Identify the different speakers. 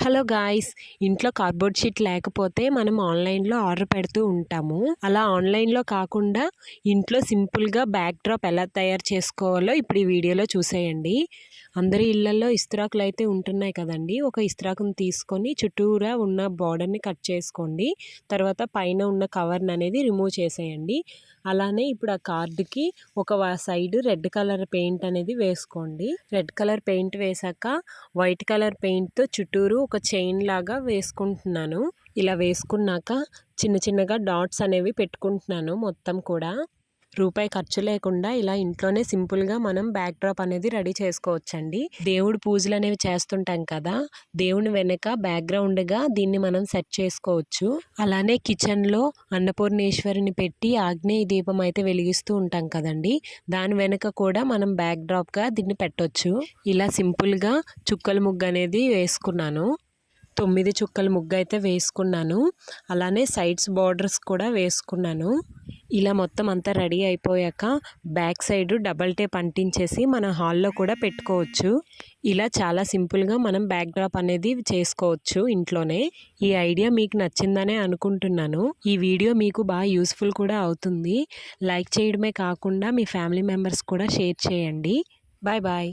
Speaker 1: Hello guys, ఇంట్లో cardboard sheet లేకపోతే మనం ఆన్లైన్లో ఆర్డర్ పెడుతూ ఉంటాము. అలా ఆన్లైన్లో కాకుండా ఇంట్లో సింపుల్గా బ్యాక్ డ్రాప్ ఎలా తయారు చేసుకోవాలో ఇప్పుడు ఈ వీడియోలో చూసేయండి. అందరి ఇళ్లలో ఇస్త్రాకులు అయితే ఉంటున్నాయి కదండి. ఒక ఇస్త్రాకుని తీసుకొని చుట్టూరా ఉన్న బార్డర్ని కట్ చేసుకోండి. తర్వాత పైన ఉన్న కవర్ని అనేది రిమూవ్ చేసేయండి. అలానే ఇప్పుడు ఆ కార్డుకి ఒక సైడ్ రెడ్ కలర్ పెయింట్ అనేది వేసుకోండి. రెడ్ కలర్ పెయింట్ వేసాక వైట్ కలర్ పెయింట్తో చుట్టూరు ఒక చైన్ లాగా వేసుకుంటున్నాను. ఇలా వేసుకున్నాక చిన్న చిన్నగా డాట్స్ అనేవి పెట్టుకుంటున్నాను. మొత్తం కూడా రూపాయి ఖర్చు లేకుండా ఇలా ఇంట్లోనే సింపుల్గా మనం బ్యాక్ డ్రాప్ అనేది రెడీ చేసుకోవచ్చండి. దేవుడు పూజలు అనేవి చేస్తుంటాం కదా, దేవుని వెనక బ్యాక్గ్రౌండ్గా దీన్ని మనం సెట్ చేసుకోవచ్చు. అలానే కిచెన్లో అన్నపూర్ణేశ్వరిని పెట్టి ఆగ్నేయ దీపం అయితే వెలిగిస్తూ ఉంటాం కదండి, దాని వెనక కూడా మనం బ్యాక్ డ్రాప్గా దీన్ని పెట్టొచ్చు. ఇలా సింపుల్గా చుక్కల ముగ్గు అనేది వేసుకున్నాను. 9 చుక్కల ముగ్గు అయితే వేసుకున్నాను. అలానే సైడ్స్ బార్డర్స్ కూడా వేసుకున్నాను. ఇలా మొత్తం అంతా రెడీ అయిపోయాక బ్యాక్ సైడ్ డబల్ టేప్ అంటించేసి మన హాల్లో కూడా పెట్టుకోవచ్చు. ఇలా చాలా సింపుల్గా మనం బ్యాక్ డ్రాప్ అనేది చేసుకోవచ్చు ఇంట్లోనే. ఈ ఐడియా మీకు నచ్చిందనే అనుకుంటున్నాను. ఈ వీడియో మీకు బాగా యూస్ఫుల్ కూడా అవుతుంది. లైక్ చేయడమే కాకుండా మీ ఫ్యామిలీ మెంబర్స్ కూడా షేర్ చేయండి. Bye bye.